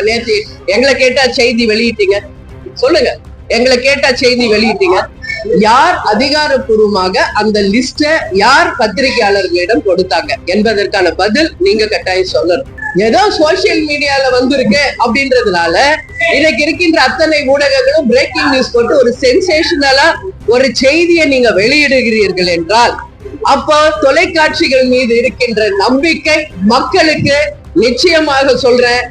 இப்ப நேற்று எங்களை கேட்டா செய்தி வெளியிட்டீங்க, சொல்லுங்க. எங்களை கேட்டா செய்தி வெளியிட்டீங்க. யார் அதிகாரப்பூர்வமாக அந்த லிஸ்ட யார் பத்திரிகையாளர்களிடம் கொடுத்தாங்க என்பதற்கான பதில் நீங்க கட்டாயம் சொல்லணும். ஏதோ சோசியல் மீடியால வந்திருக்கு அப்படின்றதுனால இன்னைக்கு இருக்கின்ற அத்தனை ஊடகங்களும் பிரேக்கிங் நியூஸ் போட்டு ஒரு சென்சேஷனலா ஒரு செய்தியை நீங்க வெளியிடுகிறீர்கள் என்றால் அப்போ தொலைக்காட்சிகள் மீது இருக்கின்ற நம்பிக்கை மக்களுக்கு, நிச்சயமாக சொல்றேன்,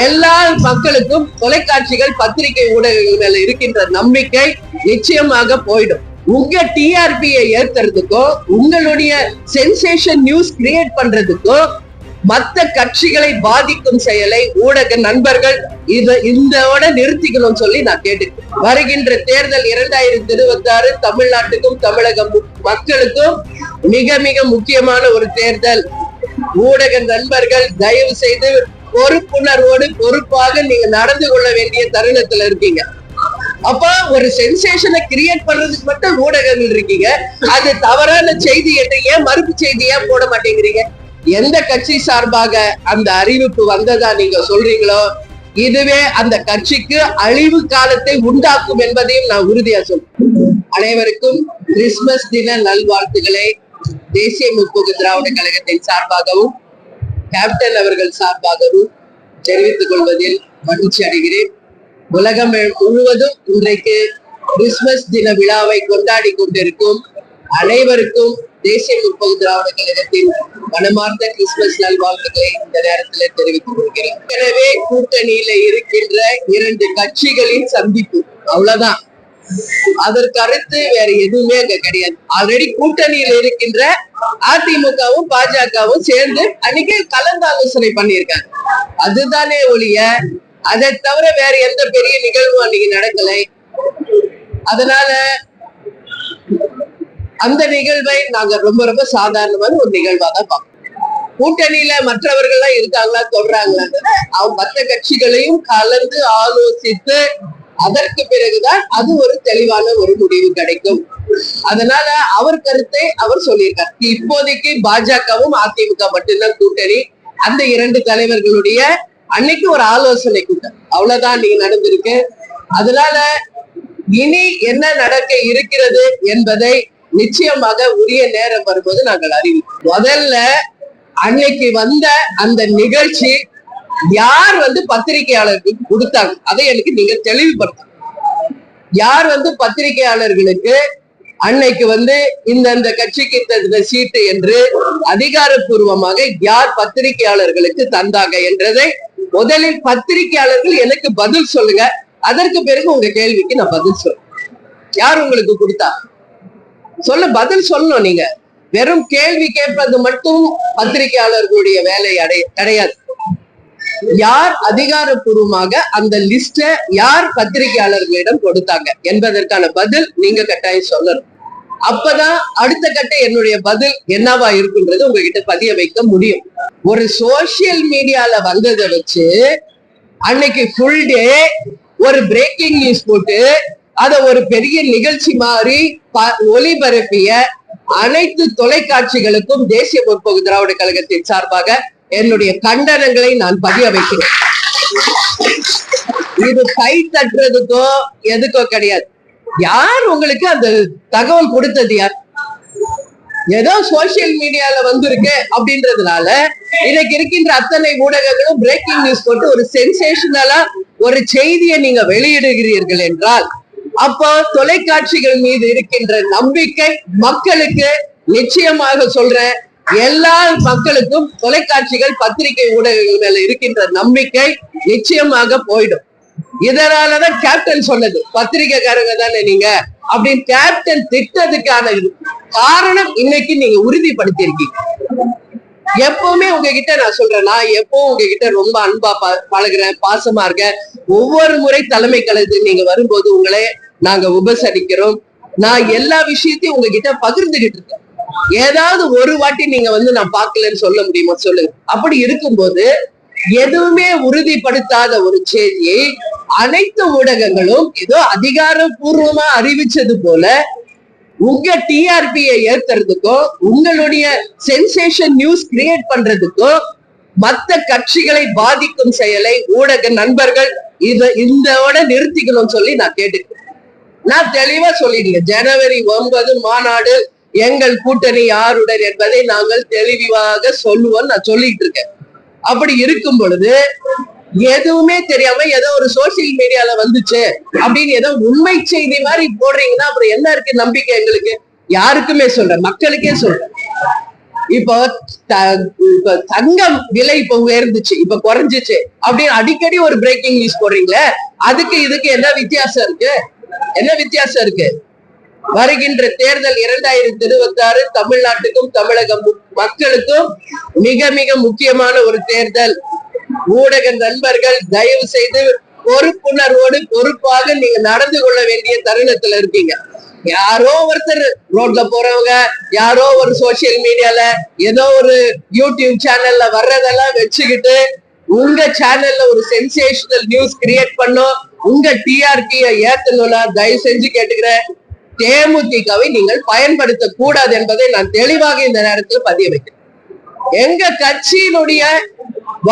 எல்லா மக்களுக்கும் தொலைக்காட்சிகள் பத்திரிகை ஊடகங்கள் மேல இருக்கின்ற நம்பிக்கை நிச்சயமாக போயிடும். உங்க டிஆர்பியை ஏத்துறதுக்கோ உங்களுடைய சென்சேஷன் நியூஸ் கிரியேட் பண்றதுக்கோ மற்ற கட்சிகளை பாதிக்கும் செயலை ஊடக நண்பர்கள் இதோட நிறுத்திக்கணும் சொல்லி நான் கேட்டுக்கிறேன். வருகின்ற தேர்தல் 2026 தமிழ்நாட்டுக்கும் தமிழக மக்களுக்கும் மிக மிக முக்கியமான ஒரு தேர்தல். ஊடக நண்பர்கள் தயவு செய்து பொறுப்புணர்வோடு பொறுப்பாக நீங்க நடந்து கொள்ள வேண்டிய தருணத்துல இருக்கீங்க. அப்ப ஒரு சென்சேஷனை கிரியேட் பண்றதுக்கு மட்டும் ஊடகங்கள் இருக்கீங்க, அது தவறான செய்தி என்று ஏன் மறுப்பு செய்தியா போட மாட்டேங்கிறீங்க? எந்த கட்சி சார்பாக அந்த அறிவிப்பு வந்ததா நீங்க சொல்றீங்களோ இதுவே அந்த கட்சிக்கு அழிவு காலத்தை உண்டாக்கும் என்பதையும் நான் உறுதியா சொல்றேன். அனைவருக்கும் கிறிஸ்துமஸ் தின நல்வாழ்த்துக்களை தேசிய முற்போக்கு திராவிட கழகத்தின் சார்பாகவும் கேப்டன் அவர்கள் சார்பாகவும் தெரிவித்துக் கொள்வதில் மகிழ்ச்சி அடைகிறேன். உலகம் முழுவதும் இன்றைக்கு கிறிஸ்துமஸ் தின விழாவை கொண்டாடி கொண்டிருக்கும் அனைவருக்கும் தேசிய முற்போக்கு திராவிட கழகத்தின் மனமார்ந்த கிறிஸ்துமஸ் நல்வாழ்த்துக்களை இந்த நேரத்தில் தெரிவித்துக் கொள்கிறேன். எனவே கூட்டணியில இருக்கின்ற 2 கட்சிகளின் சந்திப்பு, அவ்வளவுதான். அதற்கு அடுத்து வேற எதுவுமே அங்க கிடையாது. ஆல்ரெடி கூட்டணியில இருக்கின்ற அதிமுகவும் பாஜகவும் சேர்ந்து அன்னைக்கு கலந்து ஆலோசனை பண்ணியிருக்காங்க. அதுதானே ஒழிய அதை தவிர வேற எந்த பெரிய நிகழ்வும் அன்னைக்கு நடக்கலை. அதனால அந்த நிகழ்வை நாங்க ரொம்ப ரொம்ப சாதாரணமான ஒரு நிகழ்வா தான் பார்ப்போம். கூட்டணியில மற்றவர்கள் எல்லாம் இருக்காங்களா சொல்றாங்களான்னு அவங்க மற்ற கட்சிகளையும் கலந்து ஆலோசித்து அதற்கு பிறகுதான் அது ஒரு தெளிவான ஒரு முடிவு கிடைக்கும். அதனால அவர் கருத்தை அவர் சொல்லியிருக்கார். இப்போதைக்கு பாஜகவும் அதிமுக மட்டும்தான் கூட்டணி. அந்த 2 தலைவர்களுடைய அன்னைக்கு ஒரு ஆலோசனை கூட்டம், அவ்வளவுதான் நீங்க நடந்திருக்கு. அதனால இனி என்ன நடக்க இருக்கிறது என்பதை நிச்சயமாக உரிய நேரம் வரும்போது நாங்கள் அறிவிப்போம். முதல்ல அன்னைக்கு வந்த அந்த நிகழ்ச்சி யார் பத்திரிகையாளர்களுக்கு கொடுத்தாங்க அதை எனக்கு நீங்க தெளிவுபடுத்தணும். யார் பத்திரிகையாளர்களுக்கு அன்னைக்கு இந்த கட்சிக்கு இந்த சீட்டு என்று அதிகாரப்பூர்வமாக யார் பத்திரிகையாளர்களுக்கு தந்தாங்க என்றதை முதலில் பத்திரிகையாளர்கள் எனக்கு பதில் சொல்லுங்க. அதற்கு பிறகு உங்க கேள்விக்கு நான் பதில் சொல்றேன். யார் உங்களுக்கு கொடுத்தா சொல்ல பதில் சொல்லணும். நீங்க வெறும் கேள்வி கேட்பது மட்டும் பத்திரிகையாளர்களுடைய வேலை கிடையாது. யார் அதிகாரப்பூர்வமாக அந்த லிஸ்ட யார் பத்திரிகையாளர்களிடம் கொடுத்தாங்க என்பதற்கான பதில் நீங்க கட்டாயம் சொல்லணும். அப்பதான் அடுத்த கட்ட என்னுடைய பதில் என்னவா இருக்குன்றது உங்ககிட்ட பதிய வைக்க முடியும். ஒரு சோசியல் மீடியால வந்ததை வச்சு அன்னைக்கு ஃபுல் டே ஒரு பிரேக்கிங் நியூஸ் போட்டு அத ஒரு பெரிய நிகழ்ச்சி மாதிரி ஒளிபரப்பிய அனைத்து தொலைக்காட்சிகளுக்கும் தேசிய முற்போக்கு திராவிட கழகத்தின் சார்பாக என்னுடைய கண்டனங்களை நான் பதிய வைக்கிறேன். இது கை தட்டுறதுக்கோ எதுக்கோ கிடையாது. யார் உங்களுக்கு அந்த தகவல் கொடுத்தது? யார்? ஏதோ சோசியல் மீடியால வந்திருக்கு அப்படின்றதுனால இன்னைக்கு இருக்கின்ற அத்தனை ஊடகங்களும் பிரேக்கிங் நியூஸ் போட்டு ஒரு சென்சேஷனலா ஒரு செய்தியை நீங்க வெளியிடுகிறீர்கள் என்றால் அப்போ தொலைக்காட்சிகள் மீது இருக்கின்ற நம்பிக்கை மக்களுக்கு, நிச்சயமாக சொல்றேன், எல்லா மக்களுக்கும் தொலைக்காட்சிகள் பத்திரிகை ஊடகங்கள் மேல இருக்கின்ற நம்பிக்கை நிச்சயமாக போயிடும். இதனாலதான் கேப்டன் சொன்னது, பத்திரிகைக்காரங்க தானே நீங்க அப்படின்னு கேப்டன் திட்டத்துக்கான காரணம் இன்னைக்கு நீங்க உறுதிப்படுத்திருக்கீங்க. எப்பவுமே உங்ககிட்ட நான் சொல்றேன், நான் எப்பவும் உங்ககிட்ட ரொம்ப அன்பா பழகுறேன், பாசமா இருக்கேன். ஒவ்வொரு முறை தலைமை கழகத்துக்கு நீங்க வரும்போது உங்களே நாங்க உபசரிக்கிறோம். நான் எல்லா விஷயத்தையும் உங்ககிட்ட பகிர்ந்துகிட்டு இருக்கேன். ஏதாவது ஒரு வாட்டி நீங்க நான் பார்க்கலன்னு சொல்ல முடியுமா சொல்லுங்க? அப்படி இருக்கும்போது எதுவுமே உறுதிப்படுத்தாத ஒரு செய்தியை அனைத்து ஊடகங்களும் ஏதோ அதிகாரப்பூர்வமா அறிவிச்சது போல உங்க டிஆர்பியை ஏத்துறதுக்கோ உங்களுடைய சென்சேஷன் நியூஸ் கிரியேட் பண்றதுக்கோ மத்த கட்சிகளை பாதிக்கும் செயலை ஊடக நண்பர்கள் இதோட நிறுத்திக்கணும்னு சொல்லி நான் கேட்டுக்கிறேன். நான் தெளிவா சொல்லிடுறேன். ஜனவரி 9 மாநாடு எங்கள் கூட்டணி யாருடன் என்பதை நாங்கள் தெளிவாக சொல்லுவோம் நான் சொல்லிட்டு இருக்கேன். அப்படி இருக்கும் பொழுது எதுவுமே தெரியாம ஏதோ ஒரு சோசியல் மீடியால வந்துச்சு அப்படின்னு ஏதோ உண்மை செய்தி மாதிரி போடுறீங்கன்னா அப்புறம் என்ன இருக்கு நம்பிக்கை எங்களுக்கு? யாருக்குமே சொல்றேன், மக்களுக்கே சொல்றேன். இப்போ தங்கம் விலை இப்ப உயர்ந்துச்சு, இப்ப குறைஞ்சிச்சு அப்படின்னு அடிக்கடி ஒரு பிரேக்கிங் நியூஸ் போடுறீங்களே, அதுக்கு இதுக்கு என்ன வித்தியாசம் இருக்கு? என்ன வித்தியாசம் இருக்கு? வருகின்ற தேர்தல் 2026 தமிழ்நாட்டுக்கும் தமிழக மக்களுக்கும் மிக மிக முக்கியமான ஒரு தேர்தல். ஊடக நண்பர்கள் தயவு செய்து பொறுப்புணர்வோடு பொறுப்பாக நீங்க நடந்து கொள்ள வேண்டிய தருணத்துல இருக்கீங்க. யாரோ ஒருத்தர் ரோட்ல போறவங்க, யாரோ ஒரு சோசியல் மீடியால ஏதோ ஒரு யூடியூப் சேனல்ல வர்றதெல்லாம் வச்சுக்கிட்டு உங்க சேனல்ல ஒரு சென்சேஷனல் நியூஸ் கிரியேட் பண்ணும், உங்க டிஆர்பியை ஏத்தணும்னா தயவு செஞ்சு கேட்டுக்கிறேன், தேமுதிகவை நீங்கள் பயன்படுத்த கூடாது என்பதை நான் தெளிவாக இந்த நேரத்தில் பதிய வைக்கிறேன். எங்க கட்சியினுடைய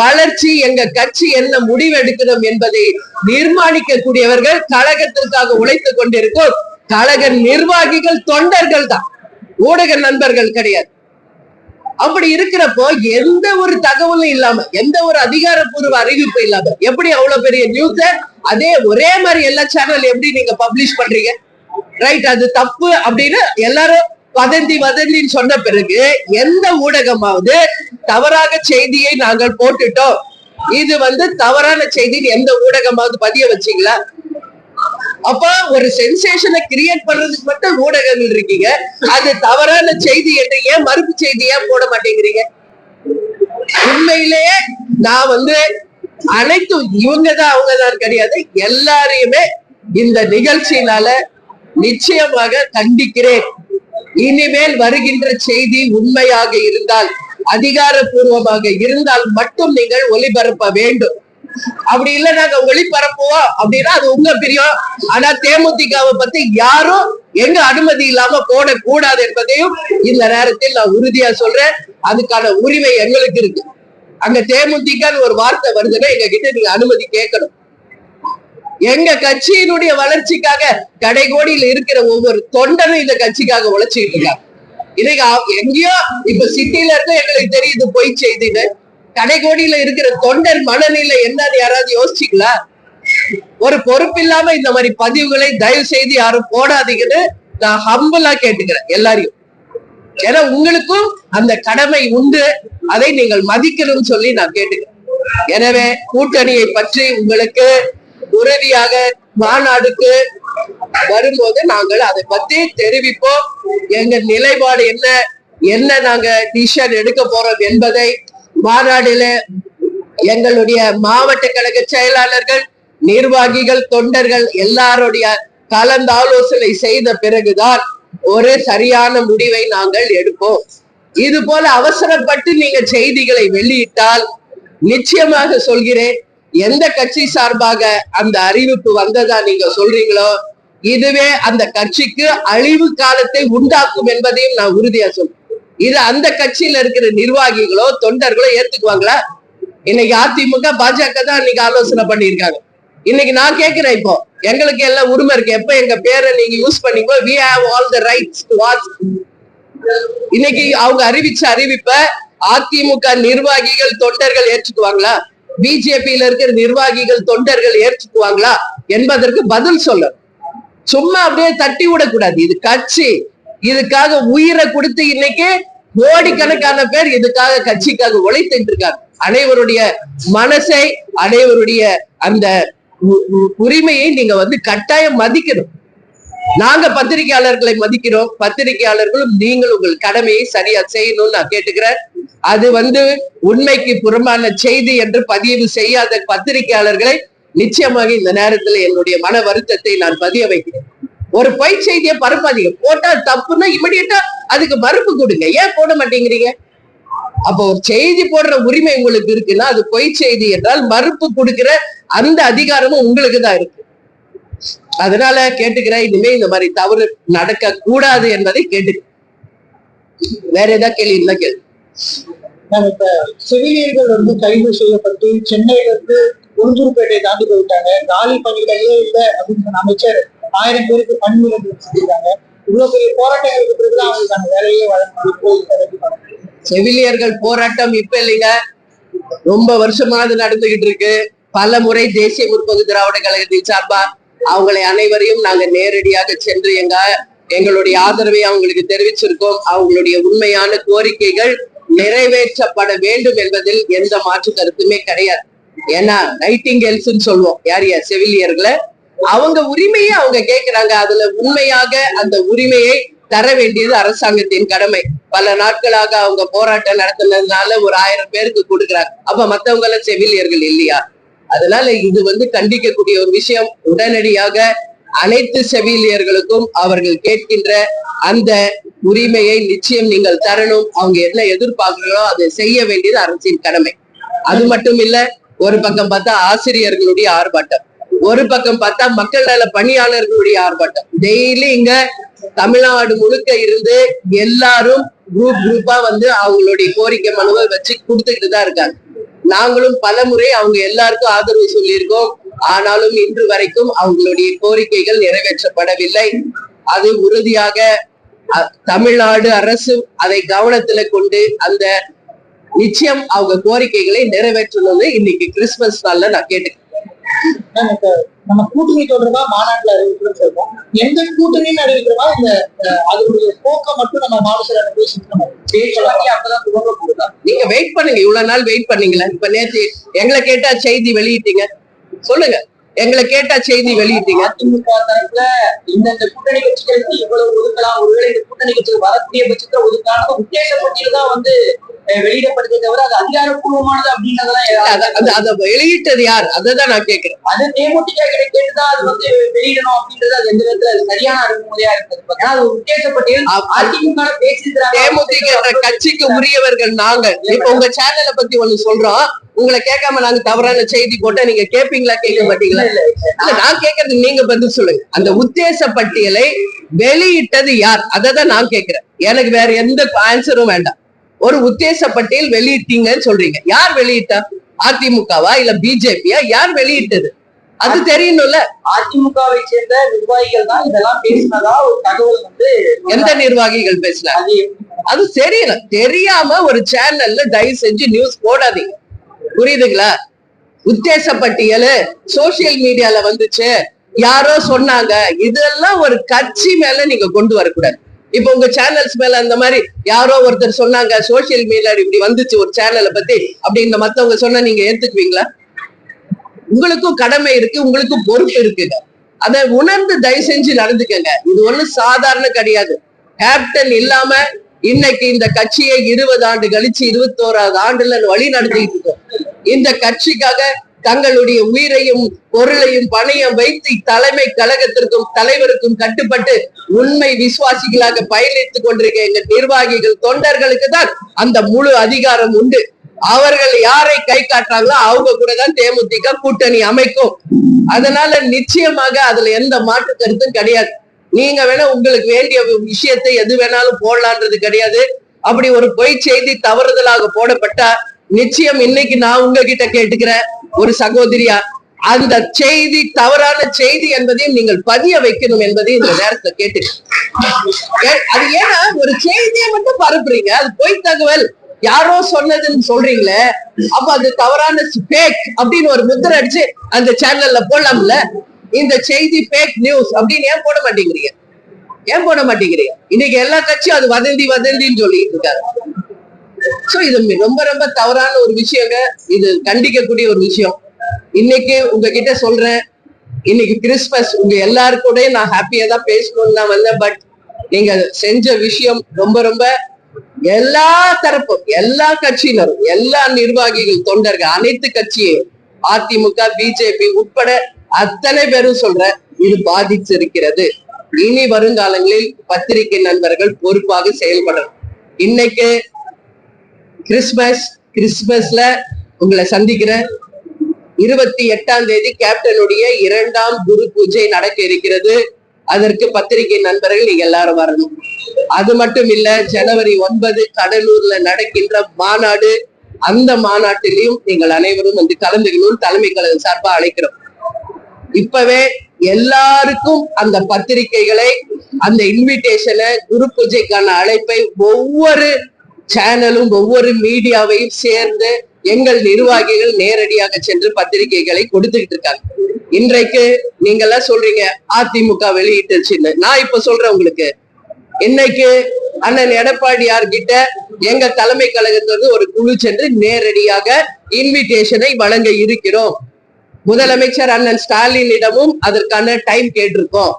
வளர்ச்சி, எங்க கட்சி என்ன முடிவெடுக்கணும் என்பதை நிர்மாணிக்கக்கூடியவர்கள் கழகத்திற்காக உழைத்துக் கொண்டிருக்கும் கழக நிர்வாகிகள், தொண்டர்கள் தான், ஊடக நண்பர்கள் கிடையாது. அப்படி இருக்கிறப்போ எந்த ஒரு தகவலும் இல்லாம, எந்த ஒரு அதிகாரப்பூர்வ அறிவிப்பு இல்லாம எப்படி அவ்வளவு பெரிய நியூஸ அதே ஒரே மாதிரி எல்லா சேனல் எப்படி நீங்க பப்ளிஷ் பண்றீங்க? ரைட், அது தப்பு அப்படின்னு எல்லாரும் வதந்தின்னு சொன்ன பிறகு எந்த ஊடகமாவது தவறாக செய்தியை நாங்கள் போட்டுட்டோம், இது தவறான செய்தி எந்த ஊடகமாவது பதிய வச்சீங்களா? அப்ப ஒரு சென்சேஷனை கிரியேட் பண்றதுக்கு மட்டும் ஊடகங்கள் இருக்கீங்க, அது தவறான செய்தி என்று ஏன் மறுப்பு செய்தி ஏன் போட மாட்டேங்கிறீங்க? உண்மையிலேயே நான் அனைத்து இவங்கதான் அவங்கதான் கிடையாது, எல்லாரையுமே இந்த நிகழ்ச்சியினால நிச்சயமாக கண்டிக்கிறேன். இனிமேல் வருகின்ற செய்தி உண்மையாக இருந்தால், அதிகாரப்பூர்வமாக இருந்தால் மட்டும் நீங்கள் ஒளிபரப்ப வேண்டும். அப்படி இல்ல நாங்க ஒளிபரப்புவோம் அப்படின்னா அது உங்க பிரியம். ஆனா தேமுதிகவை பத்தி யாரும் எங்க அனுமதி இல்லாம போடக்கூடாது என்பதையும் இந்த நேரத்தில் நான் உறுதியா சொல்றேன். அதுக்கான உரிமை எங்களுக்கு இருக்கு. அங்க தேமுதிகன்னு ஒரு வார்த்தை வருதுன்னா எங்க கிட்ட நீங்க அனுமதி கேட்கணும். எங்க கட்சியினுடைய வளர்ச்சிக்காக கடைகோடியில் இருக்கிற ஒவ்வொரு தொண்டனும் இந்த கட்சிக்காக உழைச்சிட்டு இருக்காங்க. இன்னைக்கு எங்கேயோ இப்ப சிட்டில இருக்க எங்களுக்கு தெரியுது பொய் செய்தின்னு, கடைகோடியில இருக்கிற தொண்டர் மனநிலை என்னன்னு யாராவது யோசிச்சுங்களா? ஒரு பொறுப்பு இல்லாம இந்த மாதிரி பதிவுகளை தயவு செய்து யாரும் போடாதீங்கன்னு நான் ஹம்பிளா கேட்டுக்கிறேன் எல்லாரையும். ஏன்னா உங்களுக்கும் அந்த கடமை உண்டு, அதை நீங்கள் மதிக்கணும்னு சொல்லி நான் கேட்டுக்கிறேன். எனவே கூட்டணியை பற்றி உங்களுக்கு உறுதியாக மாநாடுக்கு வரும்போது நாங்கள் அதை பத்தி தெரிவிப்போம். எங்க நிலைப்பாடு என்ன நாங்க டிசிஷன் எடுக்க போறோம் என்பதை மாநாடுல எங்களுடைய மாவட்ட கழக செயலாளர்கள், நிர்வாகிகள், தொண்டர்கள் எல்லாருடைய கலந்து ஆலோசனை செய்த பிறகுதான் ஒரு சரியான முடிவை நாங்கள் எடுப்போம். இது போல அவசரப்பட்டு நீங்க செய்திகளை வெளியிட்டால் நிச்சயமாக சொல்கிறேன், எந்த கட்சி சார்பாக அந்த அறிவிப்பு வந்ததா நீங்க சொல்றீங்களோ இதுவே அந்த கட்சிக்கு அழிவு காலத்தை உண்டாக்கும் என்பதையும் நான் உறுதியா சொல்றேன். இது அந்த கட்சியில இருக்கிற நிர்வாகிகளோ தொண்டர்களோ ஏத்துக்குவாங்களா? இன்னைக்கு அதிமுக பாஜக தான் இன்னைக்கு ஆலோசனை பண்ணியிருக்காங்க. இன்னைக்கு நான் கேட்கிறேன், இப்போ எங்களுக்கு எல்லாம் உரிமை இருக்கு, எப்ப எங்க பேரை நீங்க யூஸ் பண்ணீங்களோ we have all the rights to ask. இன்னைக்கு அவங்க அறிவிச்ச அறிவிப்ப அதிமுக நிர்வாகிகள் தொண்டர்கள் ஏற்றுக்குவாங்களா? பிஜேபியில இருக்கிற நிர்வாகிகள் தொண்டர்கள் ஏற்றுக்குவாங்களா என்பதற்கு பதில் சொல்ல. சும்மா அப்படியே தட்டி விடக்கூடாது. இது கட்சி, இதுக்காக உயிரை கொடுத்து இன்னைக்கு கோடிக்கணக்கான பேர் இதுக்காக கட்சிக்காக உழைத்துட்டு இருக்காங்க. அனைவருடைய மனசை, அனைவருடைய அந்த உரிமையை நீங்க கட்டாயம் மதிக்கணும். நாங்க பத்திரிகையாளர்களை மதிக்கிறோம், பத்திரிகையாளர்களும் நீங்கள் உங்கள் கடமையை சரியா செய்யணும்னு நான் கேட்டுக்கிறேன். அது உண்மைக்கு புறம்பான செய்தி என்று பதிவு செய்யாத பத்திரிகையாளர்களை நிச்சயமாக இந்த நேரத்துல என்னுடைய மன வருத்தத்தை நான் பதிய வைக்கிறேன். ஒரு பொய் செய்தியை பரப்பாதீங்க. போட்டா தப்புன்னா இமிடியட்டா அதுக்கு மறுப்பு கொடுங்க. ஏன் போட மாட்டேங்கிறீங்க? அப்போ ஒரு செய்தி போடுற உரிமை உங்களுக்கு இருக்குன்னா அது பொய் செய்தி என்றால் மறுப்பு கொடுக்கிற அந்த அதிகாரமும் உங்களுக்கு தான் இருக்கு. அதனால கேட்டுக்கிறேன், இனிமே இந்த மாதிரி தவறு நடக்க கூடாது என்பதை கேட்டு. வேற ஏதாவது கேள்வி இருந்தா கேள்வி. இப்ப செவிலியர்கள் கைது செய்யப்பட்டு சென்னையிலிருந்து உளுந்தூர்பேட்டை தாண்டி போயிட்டாங்க. காலி பணிகளே இல்லை அப்படின்னு சொன்ன அமைச்சர் 1000 பேருக்கு பணிமுறை செஞ்சிருக்காங்க. இவ்வளவு பெரிய போராட்டங்களுக்கு பிறகுதான் அவங்களுக்கான வேலையே வழங்க. செவிலியர்கள் போராட்டம் இப்ப இல்லைங்க, ரொம்ப வருஷமா அது நடந்துகிட்டு இருக்கு. பல முறை தேசிய முற்போக்கு திராவிட கழகத்தின் சார்பா அவங்களை அனைவரையும் நாங்க நேரடியாக சென்று எங்களுடைய ஆதரவை அவங்களுக்கு தெரிவிச்சிருக்கோம். அவங்களுடைய உண்மையான கோரிக்கைகள் நிறைவேற்றப்பட வேண்டும் என்பதில் எந்த மாற்று கருத்துமே கிடையாது. ஏன்னா நைட்டிங்கேல்ஸ் சொல்லுவோம் யார் செவிலியர்களை, அவங்க உரிமையை அவங்க கேட்கிறாங்க. அதுல உண்மையாக அந்த உரிமையை தர வேண்டியது அரசாங்கத்தின் கடமை. பல நாட்களாக அவங்க போராட்டம் நடத்தினதுனால ஒரு 1000 பேருக்கு கொடுக்குறாங்க. அப்ப மத்தவங்க எல்லாம் செவிலியர்கள் இல்லையா? அதனால இது கண்டிக்கக்கூடிய ஒரு விஷயம். உடனடியாக அனைத்து செவிலியர்களுக்கும் அவர்கள் கேட்கின்ற அந்த உரிமையை நிச்சயம் நீங்கள் தரணும். அவங்க என்ன எதிர்பார்க்கிறோ அதை செய்ய வேண்டியது அரசின் கடமை. அது மட்டும் இல்ல, ஒரு பக்கம் பார்த்தா ஆசிரியர்களுடைய ஆர்ப்பாட்டம், ஒரு பக்கம் பார்த்தா மக்கள் நல பணியாளர்களுடைய ஆர்ப்பாட்டம். டெய்லி இங்க தமிழ்நாடு முழுக்க இருந்து எல்லாரும் குரூப்பா அவங்களுடைய கோரிக்கை மனுவை வச்சு கொடுத்துக்கிட்டு தான் இருக்காங்க. நாங்களும் பல முறை அவங்க எல்லாருக்கும் ஆதரவு சொல்லியிருக்கோம். ஆனாலும் இன்று வரைக்கும் அவங்களுடைய கோரிக்கைகள் நிறைவேற்றப்படவில்லை. அது உறுதியாக தமிழ்நாடு அரசு அதை கவனத்துல கொண்டு அந்த நிச்சயம் அவங்க கோரிக்கைகளை நிறைவேற்றணும்னு இன்னைக்கு கிறிஸ்துமஸ் நாள்ல நான் கேட்டுக்கிறேன். நம்ம கூட்டணி தொடர்பா மாநாட்டுல அறிவிக்கிறோம் சொல்றோம். எந்த கூட்டணின்னு அறிவிக்கிறோமா இந்த அதனுடைய போக்க மட்டும் நம்ம மாவட்ட அப்பதான் துவங்க கொடுத்தா நீங்க வெயிட் பண்ணுங்க. இவ்வளவு நாள் வெயிட் பண்ணீங்களா? இப்ப நேற்று எங்களை கேட்டா செய்தி வெளியிட்டீங்க, சொல்லுங்க. எங்களை கேட்டா செய்தி வெளியிட்டீங்க. அதிமுக தரப்புல இந்த கூட்டணி கட்சிகளுக்கு இவ்வளவு ஒதுக்கலாம், ஒருவேளை இந்த கூட்டணி கட்சிகள் வரக்கூடிய பட்சத்துல ஒதுக்கான உத்தேச பட்டியல் தான் வெளியிடப்படுதே தவிர அது அதிகாரப்பூர்வமானது அப்படின்றதெல்லாம் அதை வெளியிட்டது யார்? அதான் நான் கேட்கிறேன். அது தேமுதிக கேட்டுதான் அது வெளியிடணும் அப்படின்றது அது எந்த விதத்துல சரியான அணுகுமுறையா இருக்குது. அது ஒரு உத்தேச பட்டியல் அதிமுக பேசியிருக்கிறாங்க. தேமுதிக கட்சிக்கு உரியவர்கள் நாங்க. இப்ப உங்க சேனலை பத்தி ஒண்ணு சொல்றோம், உங்களை கேட்காம நாங்க தவறான செய்தி போட்டா நீங்க கேட்பீங்களா கேட்க மாட்டீங்களா? இல்ல, நான் கேட்கறது நீங்க பதில் சொல்லுங்க. அந்த உத்தேச பட்டியலை வெளியிட்டது யார்? அததான் நான் கேட்கிறேன். எனக்கு வேற எந்த ஆன்சரும் வேண்டாம். ஒரு உத்தேச பட்டியல் வெளியிட்டீங்கன்னு சொல்றீங்க, யார் வெளியிட்டா? அதிமுகவா இல்ல பிஜேபியா? யார் வெளியிட்டது அது தெரியணும்ல. அதிமுகவை சேர்ந்த நிர்வாகிகள் தான் இதெல்லாம் பேசினதா ஒரு தகவல் எந்த நிர்வாகிகள் பேசினாங்க அது தெரியல. தெரியாம ஒரு சேனல்ல தயவு செஞ்சு நியூஸ் போடாதீங்க, புரியுதுங்களா? உத்தேச பட்டியல் சோசியல் மீடியால வந்துச்சு, யாரோ சொன்னாங்க, இதெல்லாம் ஒரு கட்சி மேல நீங்க கொண்டு வரக்கூடாது. இப்ப உங்க சேனல்ஸ் மேல அந்த மாதிரி யாரோ ஒருத்தர் சொன்னாங்க, சோசியல் மீடியா இப்படி வந்துச்சு ஒரு சேனலை பத்தி அப்படின்னு மத்தவங்க சொன்னா நீங்க ஏத்துக்குவீங்களா? உங்களுக்கும் கடமை இருக்கு, உங்களுக்கும் பொறுப்பு இருக்குங்க. அதை உணர்ந்து தயவு செஞ்சு நடந்துக்கங்க. இது ஒண்ணு சாதாரண கிடையாது. கேப்டன் இல்லாம இன்னைக்கு இந்த கட்சியை 20 ஆண்டு கழிச்சு 21வது ஆண்டுல வழி நடத்திட்டு இருக்கோம். இந்த கட்சிக்காக தங்களுடைய உயிரையும் பொருளையும் பணையம் வைத்து தலைமை கழகத்திற்கும் தலைவருக்கும் கட்டுப்பட்டு உண்மை விசுவாசிகளாக பயணித்துக் கொண்டிருக்க எங்க நிர்வாகிகள் தொண்டர்களுக்கு தான் அந்த முழு அதிகாரம் உண்டு. அவர்கள் யாரை கை காட்டுறாங்களோ அவங்க கூட தான் தேமுதிக கூட்டணி அமைக்கும். அதனால நிச்சயமாக அதுல எந்த மாற்று கருத்தும் கிடையாது. நீங்க வேணா உங்களுக்கு வேண்டிய விஷயத்தை எது வேணாலும் போடலான்றது கிடையாது. அப்படி ஒரு பொய் செய்தி தவறுதலாக போடப்பட்டா நிச்சயம் இன்னைக்கு நான் உங்ககிட்ட கேட்டுக்கிறேன் ஒரு சகோதரியா, அந்த செய்தி தவறான செய்தி என்பதையும் நீங்கள் பதிய வைக்கணும் என்பதையும் இந்த நேரத்துல கேட்டு. அது ஏன்னா ஒரு செய்தியை மட்டும் பரப்புறீங்க, அது பொய் தகவல் யாரோ சொன்னதுன்னு சொல்றீங்களே, அப்ப அது தவறான பேக் அப்படின்னு ஒரு முத்திரை அடிச்சு அந்த சேனல்ல போடலாம்ல. இந்த செய்தி பேக் நியூஸ் அப்படின்னு ஏன் போட மாட்டேங்கிறீங்க? ஏன் போட மாட்டேங்கிறீங்க? இன்னைக்கு எல்லா கட்சியும் அது வதந்தின்னு சொல்லிட்டு இருக்காரு. சோ இது ரொம்ப ரொம்ப தவறான ஒரு விஷயங்க. இது கண்டிக்கக்கூடிய ஒரு விஷயம். இன்னைக்கு உங்ககிட்ட சொல்றேன், இன்னைக்கு கிறிஸ்துமஸ், உங்க எல்லாருக்கூட நான் ஹாப்பியா தான் பேசணும்னு தான் வந்தேன். பட் நீங்க செஞ்ச விஷயம் ரொம்ப ரொம்ப எல்லா தரப்பும், எல்லா கட்சியினரும், எல்லா நிர்வாகிகள், தொண்டர்கள், அனைத்து கட்சியும், அதிமுக பிஜேபி உட்பட அத்தனை பேரும் சொல்ற இது பாதிச்சிருக்கிறது. இனி வருங்காலங்களில் பத்திரிகை நண்பர்கள் பொறுப்பாக செயல்படணும். இன்னைக்கு கிறிஸ்துமஸ்ல உங்களை சந்திக்கிறேன். 28ஆம் தேதி கேப்டனுடைய 2ஆம் குரு பூஜை நடக்க இருக்கிறது. அதற்கு பத்திரிகை நண்பர்கள் நீங்க எல்லாரும் வரணும். அது மட்டும் இல்ல, ஜனவரி 9 கடலூர்ல நடக்கின்ற மாநாடு, அந்த மாநாட்டிலையும் நீங்கள் அனைவரும் வந்து கலந்துக்கணும் தலைமை கழக சார்பா அழைக்கிறோம். இப்பவே எல்லாருக்கும் அந்த பத்திரிகைகளை, அந்த இன்விடேஷனை, குரு பூஜைக்கான அழைப்பை ஒவ்வொரு சேனலும் ஒவ்வொரு மீடியாவையும் சேர்ந்து எங்கள் நிர்வாகிகள் நேரடியாக சென்று பத்திரிகைகளை கொடுத்துக்கிட்டு இருக்காங்க. இன்றைக்கு நீங்க எல்லாம் சொல்றீங்க அதிமுக வெளியிட்டுச்சுன்னு. நான் இப்ப சொல்றேன் உங்களுக்கு, இன்னைக்கு அண்ணன் எடப்பாடியார் கிட்ட எங்க தலைமை கழகத்திலிருந்து ஒரு குழு சென்று நேரடியாக இன்விடேஷனை வழங்க இருக்கிறோம். முதலமைச்சர் அண்ணன் ஸ்டாலினிடமும் அதற்கான டைம் கேட்டிருக்கோம்.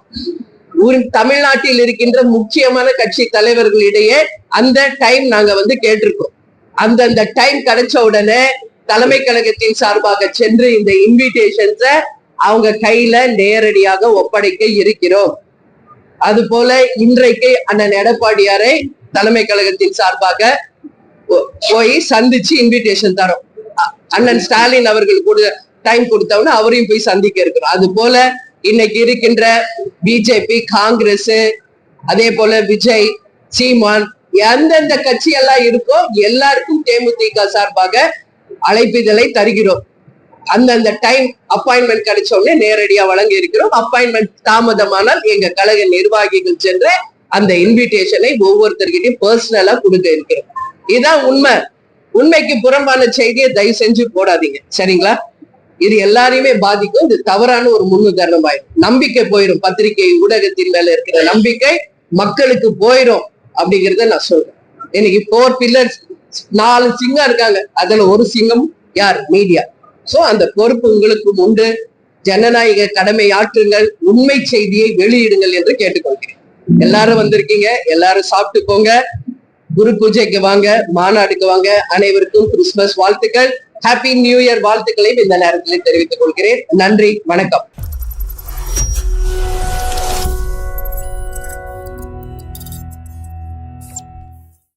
தமிழ்நாட்டில் இருக்கின்ற முக்கியமான கட்சி தலைவர்களிடையே அந்த டைம் நாங்க வந்து கேட்டிருக்கோம். அந்தந்த டைம் கிடைச்ச உடனே தலைமை கழகத்தின் சார்பாக சென்று இந்த இன்விடேஷன்ஸ அவங்க கையில நேரடியாக ஒப்படைக்க இருக்கிறோம். அது போல இன்றைக்கு அண்ணன் எடப்பாடியாரை தலைமை கழகத்தின் சார்பாக போய் சந்திச்சு இன்விடேஷன் தரோம். அண்ணன் ஸ்டாலின் அவர்கள் கூட டைம் கொடுத்தவன அவரையும் போய் சந்திக்க இருக்கிறோம். அது போல இன்னைக்கு இருக்கின்ற பிஜேபி, காங்கிரஸ், அதே போல விஜய், சீமான், எந்தெந்த கட்சி எல்லாம் இருக்கோ எல்லாருக்கும் தேமுதிக சார்பாக அழைப்பிதழை தருகிறோம். அந்தந்த டைம் அப்பாயின்மெண்ட் கிடைச்ச உடனே நேரடியா வழங்கி இருக்கிறோம். அப்பாயின்மெண்ட் தாமதமானால் எங்க கழக நிர்வாகிகள் சென்று அந்த இன்விடேஷனை ஒவ்வொருத்தர்கிட்டையும் பர்சனலா கொடுக்க இருக்கிறோம். இதுதான் உண்மை. உண்மைக்கு புறம்பான செய்தியை தயவு செஞ்சு போடாதீங்க, சரிங்களா? இது எல்லாரையுமே பாதிக்கும். இது தவறான ஒரு முன்னுதாரணம் ஆயிடும். நம்பிக்கை போயிடும். பத்திரிகை ஊடகத்தின் மேல இருக்கிற நம்பிக்கை மக்களுக்கு போயிடும் அப்படிங்கறத நான் சொல்றேன். இன்னைக்கு 4 பில்லர்ஸ், 4 சிங்கம் இருக்காங்க. அதுல ஒரு சிங்கம் யார்? மீடியா. சோ அந்த பொறுப்பு உங்களுக்கு உண்டு. ஜனநாயக கடமை ஆற்றுங்கள், உண்மை செய்தியை வெளியிடுங்கள் என்று கேட்டுக்கொள்கிறேன். எல்லாரும் வந்திருக்கீங்க, எல்லாரும் சாப்பிட்டு போங்க, குரு பூஜைக்கு வாங்க, மாநாடுக்கு வாங்க. அனைவருக்கும் கிறிஸ்துமஸ் வாழ்த்துக்கள், ஹாப்பி நியூ இயர் வாழ்த்துக்களையும் இந்த நேரத்தில் தெரிவித்துக் கொள்கிறேன். நன்றி, வணக்கம்.